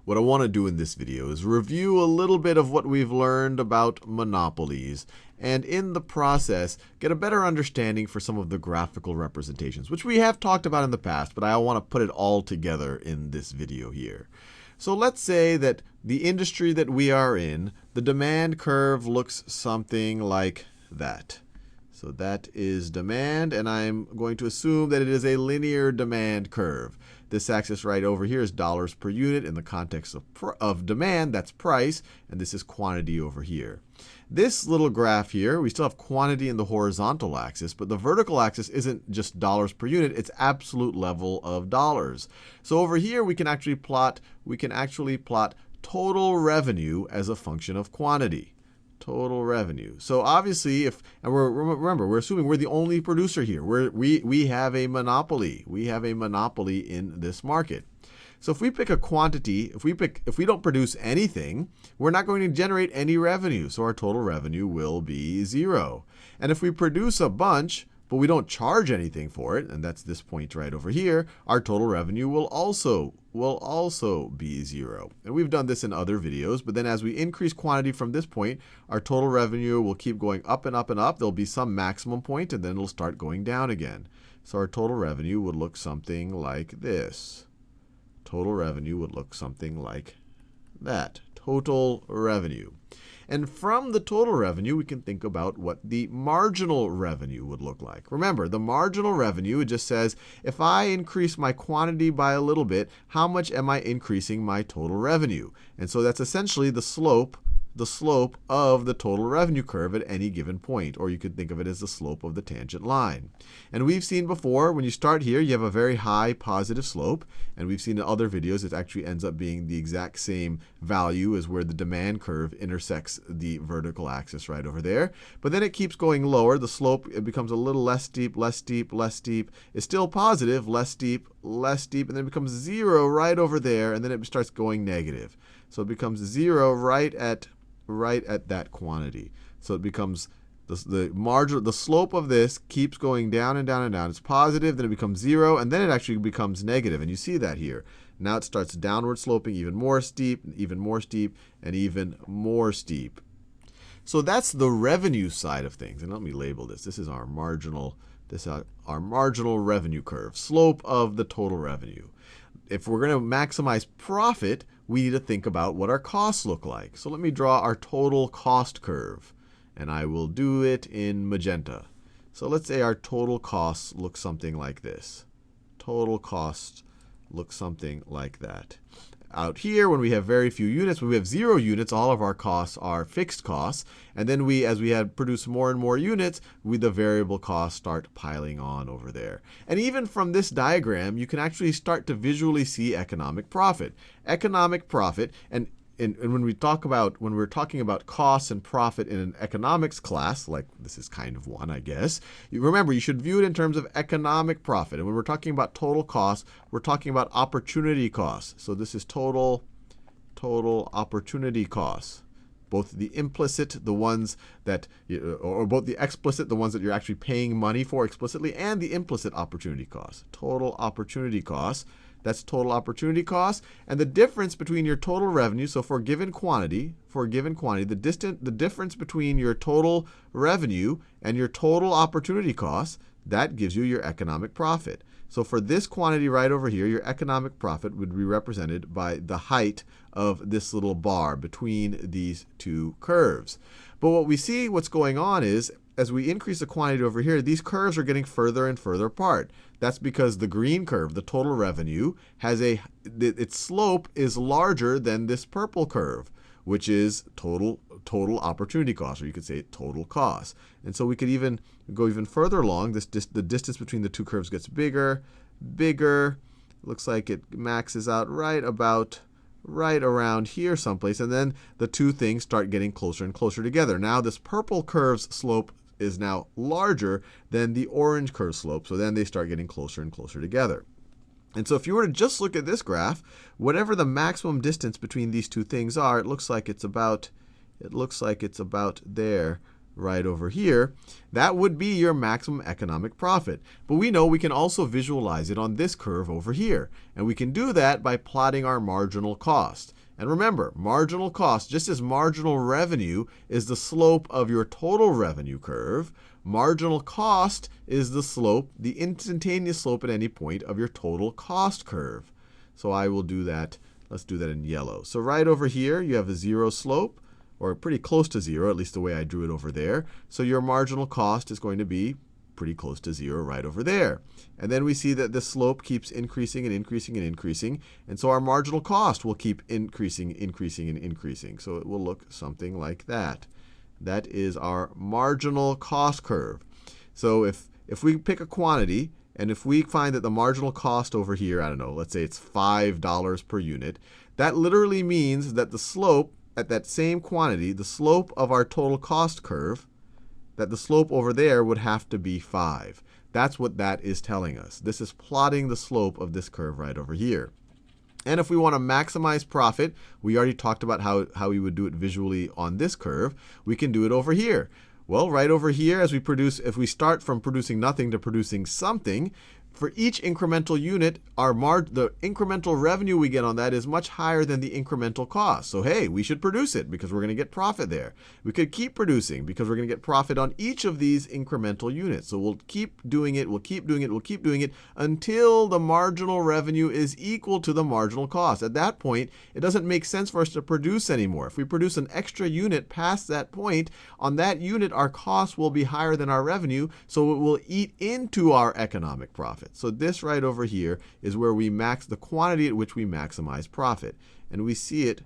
What I want to do in this video is review a little bit of what we've learned about monopolies, and in the process, get a better understanding for some of the graphical representations, which we have talked about in the past, but I want to put it all together in this video here. So let's say that the industry that we are in, the demand curve looks something like that. So that is demand, and I'm going to assume that it is a linear demand curve. This axis right over here is dollars per unit in the context of demand. That's price. And this is quantity over here. This little graph here, we still have quantity in the horizontal axis, but the vertical axis isn't just dollars per unit. It's absolute level of dollars. So over here, we can actually plot total revenue as a function of quantity. Total revenue. So obviously, remember, we're assuming we're the only producer here. We have a monopoly. We have a monopoly in this market. So if we pick a quantity, if we don't produce anything, we're not going to generate any revenue. So our total revenue will be 0. And if we produce a bunch, but we don't charge anything for it, and that's this point right over here, our total revenue will also be 0. And we've done this in other videos, but then as we increase quantity from this point, our total revenue will keep going up and up and up. There'll be some maximum point, and then it'll start going down again. So our total revenue would look something like this. Total revenue would look something like that. Total revenue. And from the total revenue, we can think about what the marginal revenue would look like. Remember, the marginal revenue, it just says, if I increase my quantity by a little bit, how much am I increasing my total revenue? And so that's essentially the slope of the total revenue curve at any given point. Or you could think of it as the slope of the tangent line. And we've seen before, when you start here, you have a very high positive slope. And we've seen in other videos, it actually ends up being the exact same value as where the demand curve intersects the vertical axis right over there. But then it keeps going lower. The slope, it becomes a little less steep, less steep, less steep. It's still positive, less steep, less steep. And then it becomes 0 right over there. And then it starts going negative. So it becomes 0 right at that quantity. So it becomes the slope of this keeps going down and down and down. It's positive, then it becomes 0, and then it actually becomes negative. And you see that here. Now it starts downward sloping, even more steep, even more steep, and even more steep. So that's the revenue side of things. And let me label this. This is our marginal revenue curve, slope of the total revenue. If we're going to maximize profit, we need to think about what our costs look like. So let me draw our total cost curve. And I will do it in magenta. So let's say our total costs look something like this. Total costs look something like that. Out here, when we have very few units, when we have 0 units, all of our costs are fixed costs. And then as we had produced more and more units, the variable costs start piling on over there. And even from this diagram, you can actually start to visually see economic profit. Economic profit, and when we're talking about costs and profit in an economics class, like this is kind of one, I guess, remember, you should view it in terms of economic profit. And when we're talking about total costs, we're talking about opportunity costs. So this is total opportunity costs. Both the implicit, the ones that, or both the explicit, the ones that you're actually paying money for explicitly, and the implicit opportunity costs. Total opportunity costs. That's total opportunity costs. And the difference between your total revenue, so for a given quantity, the difference between your total revenue and your total opportunity costs, that gives you your economic profit. So for this quantity right over here, your economic profit would be represented by the height of this little bar between these two curves. But what we see, what's going on is, as we increase the quantity over here, these curves are getting further and further apart. That's because the green curve, the total revenue, its slope is larger than this purple curve, which is total opportunity cost, or you could say total cost. And so we could even go even further along. The distance between the two curves gets bigger. Looks like it maxes out right around here someplace. And then the two things start getting closer and closer together. Now this purple curve's slope is now larger than the orange curve slope. So then they start getting closer and closer together. And so if you were to just look at this graph, whatever the maximum distance between these two things are, it looks like it's about there right over here, that would be your maximum economic profit. But we know we can also visualize it on this curve over here. And we can do that by plotting our marginal cost. And remember, marginal cost, just as marginal revenue is the slope of your total revenue curve, marginal cost is the slope, the instantaneous slope at any point of your total cost curve. So I will do that. Let's do that in yellow. So right over here, you have a zero slope, or pretty close to zero, at least the way I drew it over there. So your marginal cost is going to be pretty close to zero right over there. And then we see that the slope keeps increasing and increasing and increasing. And so our marginal cost will keep increasing, increasing, and increasing. So it will look something like that. That is our marginal cost curve. So if we pick a quantity, and if we find that the marginal cost over here, I don't know, let's say it's $5 per unit, that literally means that the slope at that same quantity, the slope of our total cost curve, that the slope over there would have to be 5. That's what that is telling us. This is plotting the slope of this curve right over here. And if we want to maximize profit, we already talked about how we would do it visually on this curve. We can do it over here. Well, right over here, as we produce, if we start from producing nothing to producing something, for each incremental unit, the incremental revenue we get on that is much higher than the incremental cost. So hey, we should produce it because we're going to get profit there. We could keep producing because we're going to get profit on each of these incremental units. So we'll keep doing it, we'll keep doing it, we'll keep doing it until the marginal revenue is equal to the marginal cost. At that point, it doesn't make sense for us to produce anymore. If we produce an extra unit past that point, on that unit, our cost will be higher than our revenue, so it will eat into our economic profit. So this right over here is where we max the quantity at which we maximize profit. And we see it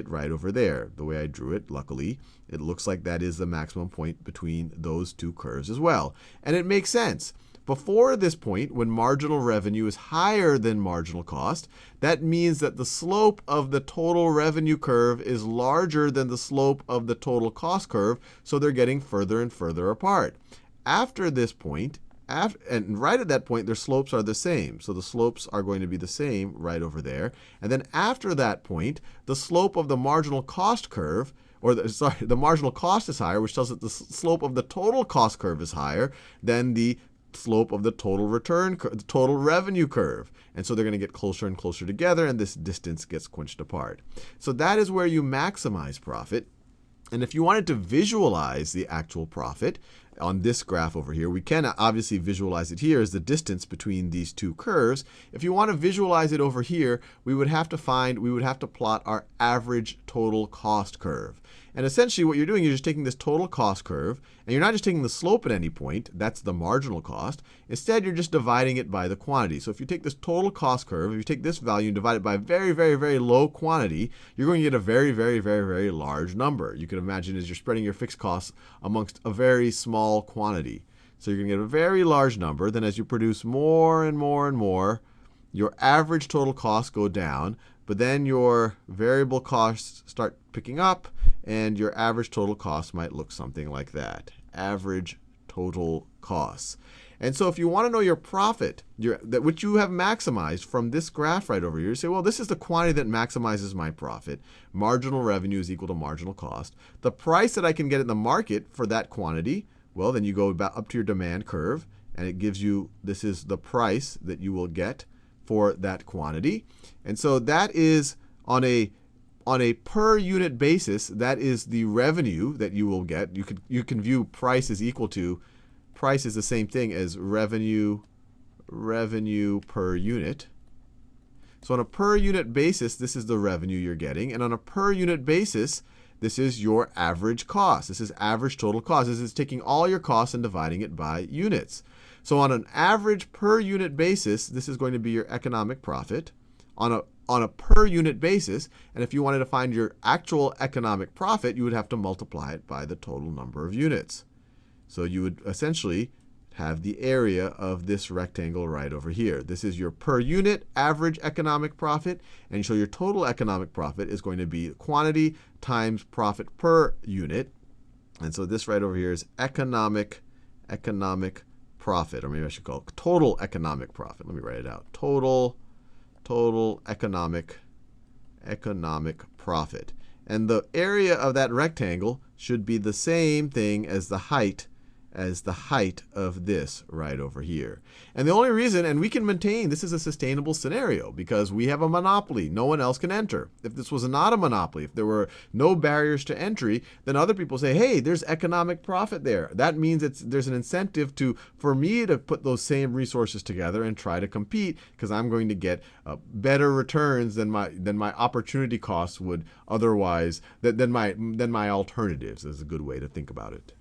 right over there. The way I drew it, luckily, it looks like that is the maximum point between those two curves as well. And it makes sense. Before this point, when marginal revenue is higher than marginal cost, that means that the slope of the total revenue curve is larger than the slope of the total cost curve, so they're getting further and further apart. After this point, and right at that point, their slopes are the same. So the slopes are going to be the same right over there. And then after that point, the slope of the marginal cost curve, or the marginal cost is higher, which tells us that the slope of the total cost curve is higher than the slope of the total the total revenue curve. And so they're going to get closer and closer together, and this distance gets quenched apart. So that is where you maximize profit. And if you wanted to visualize the actual profit on this graph over here, we can obviously visualize it here as the distance between these two curves. If you want to visualize it over here, we would have to plot our average total cost curve. And essentially what you're doing, you're just taking this total cost curve, and you're not just taking the slope at any point, that's the marginal cost. Instead, you're just dividing it by the quantity. So if you take this total cost curve, if you take this value and divide it by a very, very, very low quantity, you're going to get a very, very, very, very large number. You can imagine as you're spreading your fixed costs amongst a very small quantity. So you're going to get a very large number. Then as you produce more and more and more, your average total costs go down, but then your variable costs start picking up, and your average total cost might look something like that. Average total costs. And so if you want to know your profit, which you have maximized from this graph right over here, you say, well, this is the quantity that maximizes my profit. Marginal revenue is equal to marginal cost. The price that I can get in the market for that quantity, well, then you go up to your demand curve, and it gives you, this is the price that you will get for that quantity. And so that is on a per unit basis, that is the revenue that you will get. You can view price is equal to, price is the same thing as revenue per unit. So on a per unit basis, this is the revenue you're getting. And on a per unit basis, this is your average cost. This is average total cost. This is taking all your costs and dividing it by units. So on an average per unit basis, this is going to be your economic profit on a per unit basis. And if you wanted to find your actual economic profit, you would have to multiply it by the total number of units. So you would essentially have the area of this rectangle right over here. This is your per unit average economic profit. And so your total economic profit is going to be quantity times profit per unit. And so this right over here is economic profit, or maybe I should call it total economic profit. Let me write it out. Total economic profit. And the area of that rectangle should be the same thing as the height of this right over here. And the only reason, and we can maintain this is a sustainable scenario because we have a monopoly. No one else can enter. If this was not a monopoly, if there were no barriers to entry, then other people say, hey, there's economic profit there. That means there's an incentive for me to put those same resources together and try to compete because I'm going to get better returns than my opportunity costs would otherwise, than my alternatives is a good way to think about it.